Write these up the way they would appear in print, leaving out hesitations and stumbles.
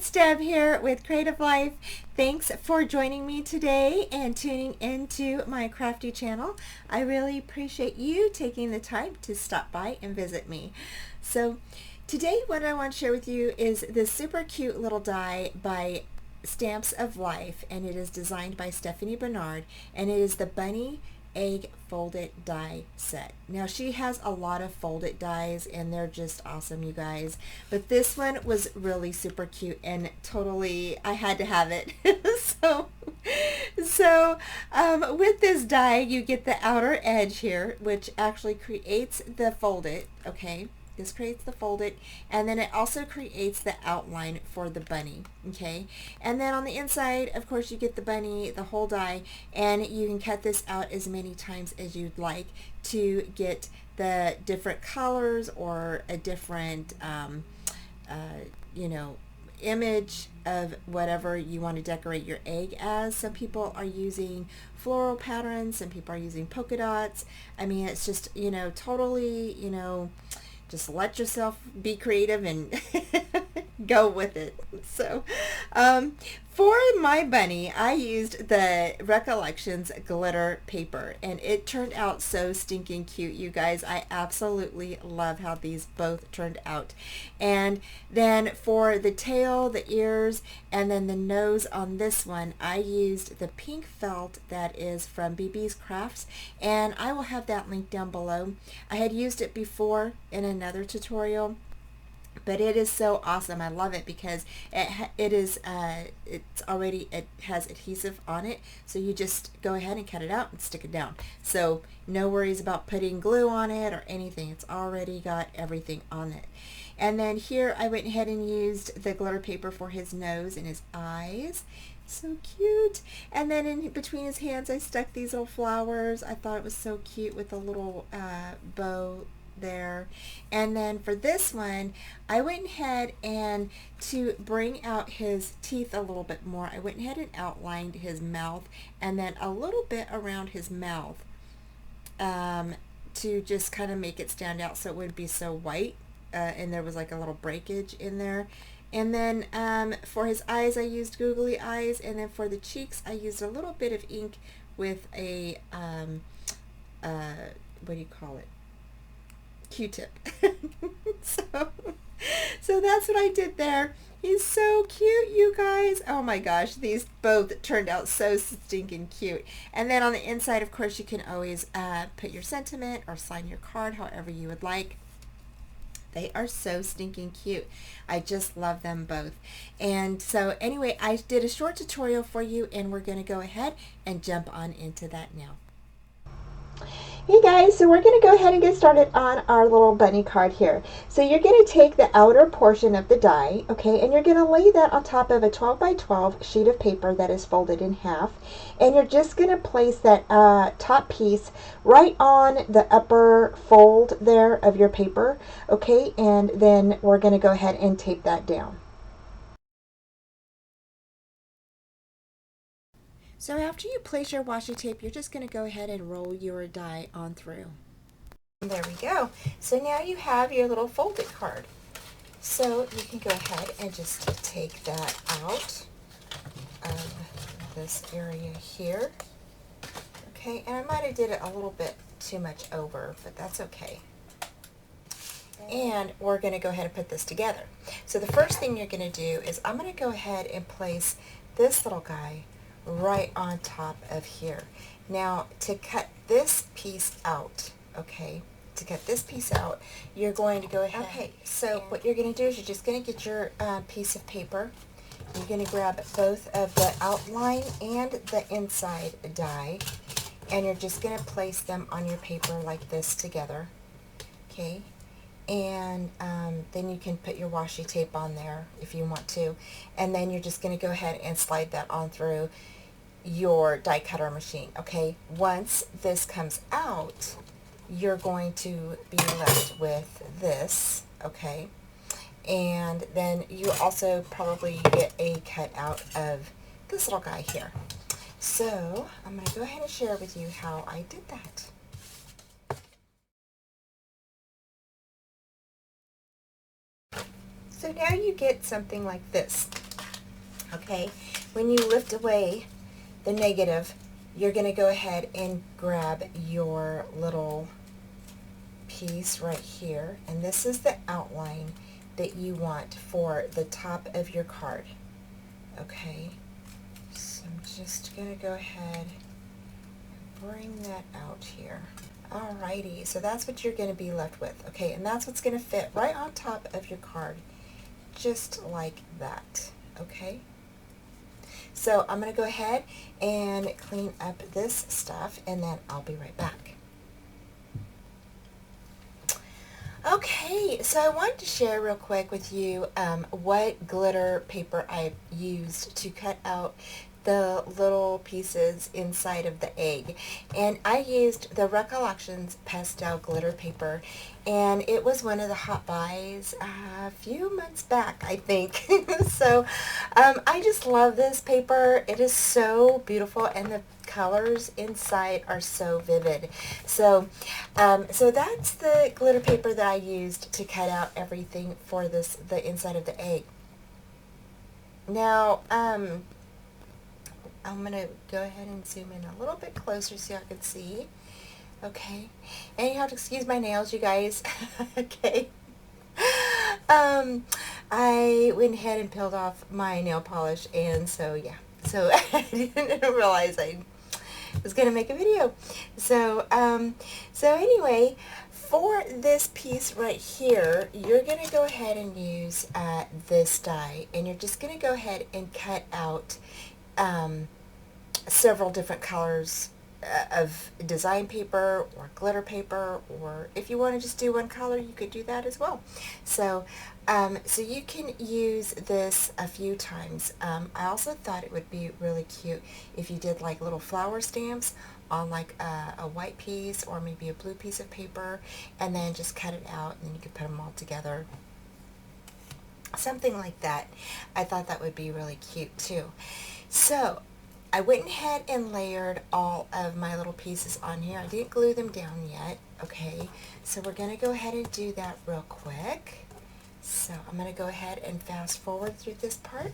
it's Deb here with Creative Life. Thanks for joining me today and tuning into my crafty channel. I really appreciate you taking the time to stop by and visit me. So today what I want to share with you is this super cute little die by Stamps of Life, and it is designed by Stephanie Bernard, and it is the bunny egg folded die set. Now she has a lot of folded dies and they're just awesome, you guys, but this one was really super cute and totally I had to have it. so with this die you get the outer edge here, which actually creates the folded, okay, this creates the folded, and then it also creates the outline for the bunny, okay? And then on the inside, of course, you get the bunny, the whole die, and you can cut this out as many times as you'd like to get the different colors or a different, you know, image of whatever you want to decorate your egg as. Some people are using floral patterns, some people are using polka dots. I mean, it's just, you know, totally, you know, just let yourself be creative and go with it. So for my bunny, I used the Recollections glitter paper, and it turned out so stinking cute, you guys. I absolutely love how these both turned out. And then for the tail, the ears, and then the nose on this one, I used the pink felt that is from BeeBee's Crafts, and I will have that link down below. I had used it before in another tutorial, but it is so awesome. I love it because it has adhesive on it, so you just go ahead and cut it out and stick it down. So no worries about putting glue on it or anything. It's already got everything on it. And then here I went ahead and used the glitter paper for his nose and his eyes. So cute. And then in between his hands I stuck these little flowers. I thought it was so cute with a little bow there. And then for this one I went ahead and to bring out his teeth a little bit more, I went ahead and outlined his mouth and then a little bit around his mouth to just kind of make it stand out so it wouldn't be so white, and there was like a little breakage in there. And then for his eyes I used googly eyes, and then for the cheeks I used a little bit of ink with a what do you call it, Q-tip. so that's what I did there. He's so cute, you guys. Oh my gosh, these both turned out so stinking cute. And then on the inside, of course, you can always put your sentiment or sign your card however you would like. They are so stinking cute. I just love them both. And so anyway, I did a short tutorial for you, and we're going to go ahead and jump on into that now. Hey guys, so we're going to go ahead and get started on our little bunny card here. So you're going to take the outer portion of the die, okay, and you're going to lay that on top of a 12 by 12 sheet of paper that is folded in half, and you're just going to place that top piece right on the upper fold there of your paper, okay, and then we're going to go ahead and tape that down. So after you place your washi tape, you're just going to go ahead and roll your die on through. There we go. So now you have your little folded card. So you can go ahead and just take that out of this area here. Okay, and I might have did it a little bit too much over, but that's okay. And we're going to go ahead and put this together. So the first thing you're going to do is I'm going to go ahead and place this little guy right on top of here. Now to cut this piece out, okay, to cut this piece out, you're going to go ahead. Okay, so what you're going to do is you're just going to get your piece of paper. You're going to grab both of the outline and the inside die, and you're just going to place them on your paper like this together, okay? And then you can put your washi tape on there if you want to, and then you're just going to go ahead and slide that on through your die cutter machine, okay? Once this comes out, you're going to be left with this, okay? And then you also probably get a cut out of this little guy here. So I'm going to go ahead and share with you how I did that. So now you get something like this. okay? When you lift away the negative, you're going to go ahead and grab your little piece right here, and this is the outline that you want for the top of your card, okay? So I'm just going to go ahead and bring that out here. Alrighty, so that's what you're going to be left with, okay? And that's what's going to fit right on top of your card, just like that, okay? So I'm going to go ahead and clean up this stuff, and then I'll be right back. Okay, so I wanted to share real quick with you what glitter paper I used to cut out the little pieces inside of the egg. And I used the Recollections pastel glitter paper, and it was one of the hot buys a few months back, I think. So I just love this paper. It is so beautiful, and the colors inside are so vivid. So so that's the glitter paper that I used to cut out everything for the inside of the egg. Now I'm going to go ahead and zoom in a little bit closer so y'all can see. Okay. And you have to excuse my nails, you guys. Okay. I went ahead and peeled off my nail polish, and so yeah. So I didn't realize I was going to make a video. So so anyway, for this piece right here, you're going to go ahead and use this die, and you're just going to go ahead and cut out several different colors of design paper or glitter paper, or if you want to just do one color, you could do that as well. So so you can use this a few times. I also thought it would be really cute if you did like little flower stamps on like a white piece or maybe a blue piece of paper, and then just cut it out, and then you could put them all together. Something like that. I thought that would be really cute too. So I went ahead and layered all of my little pieces on here. I didn't glue them down yet, okay? So we're going to go ahead and do that real quick. So I'm going to go ahead and fast forward through this part.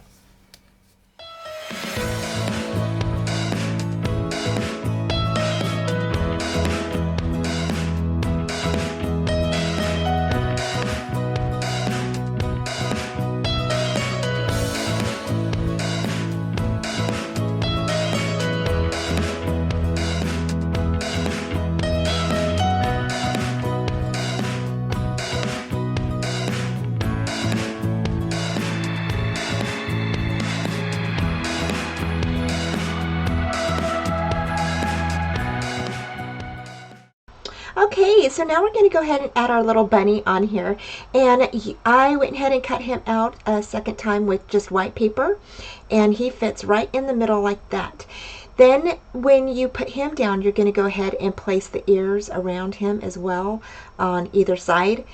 Okay, so now we're going to go ahead and add our little bunny on here, and I went ahead and cut him out a second time with just white paper, and he fits right in the middle like that. Then when you put him down, you're going to go ahead and place the ears around him as well on either side.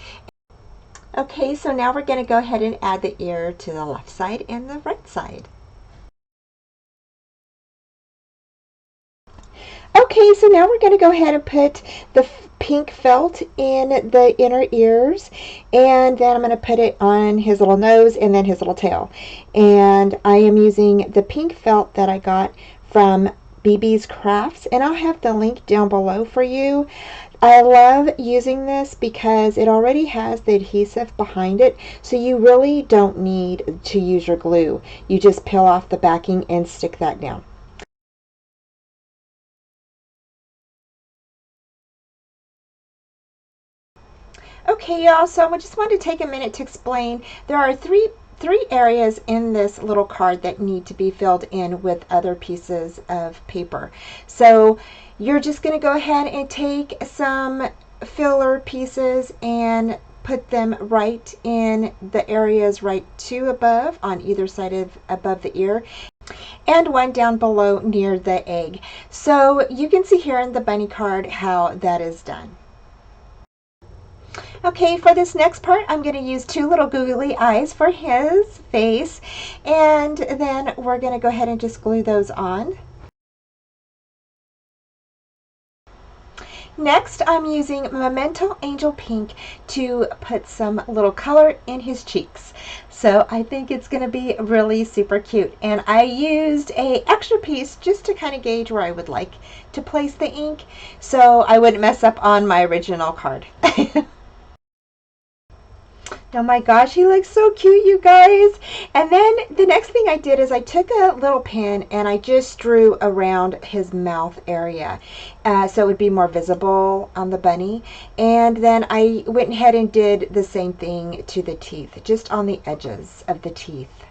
Okay, so now we're going to go ahead and add the ear to the left side and the right side. Okay, so now we're going to go ahead and put the pink felt in the inner ears, and then I'm going to put it on his little nose and then his little tail. And I am using the pink felt that I got from BeeBee's Crafts, and I'll have the link down below for you. I love using this because it already has the adhesive behind it, so you really don't need to use your glue. You just peel off the backing and stick that down. Okay, y'all, so I just wanted to take a minute to explain. There are three areas in this little card that need to be filled in with other pieces of paper. So you're just going to go ahead and take some filler pieces and put them right in the areas right to above on either side of above the ear, and one down below near the egg. So you can see here in the bunny card how that is done. Okay, for this next part, I'm going to use two little googly eyes for his face, and then we're going to go ahead and just glue those on. Next, I'm using Memento Angel Pink to put some little color in his cheeks. So I think it's going to be really super cute. And I used a extra piece just to kind of gauge where I would like to place the ink so I wouldn't mess up on my original card. Oh my gosh, he looks so cute, you guys. And then the next thing I did is I took a little pen and I just drew around his mouth area so it would be more visible on the bunny. And then I went ahead and did the same thing to the teeth, just on the edges of the teeth.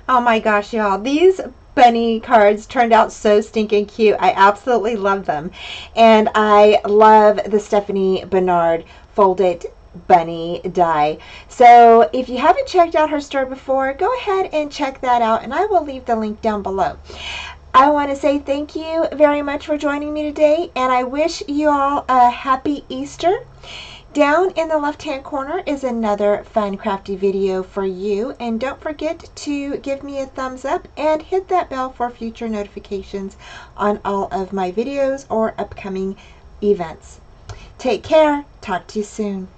Oh my gosh, y'all. These bunny cards turned out so stinking cute. I absolutely love them. And I love the Stephanie Bernard folded bunny die. So if you haven't checked out her store before, go ahead and check that out, and I will leave the link down below. I want to say thank you very much for joining me today, and I wish you all a happy Easter. Down in the left hand corner is another fun crafty video for you, and don't forget to give me a thumbs up and hit that bell for future notifications on all of my videos or upcoming events. Take care. Talk to you soon.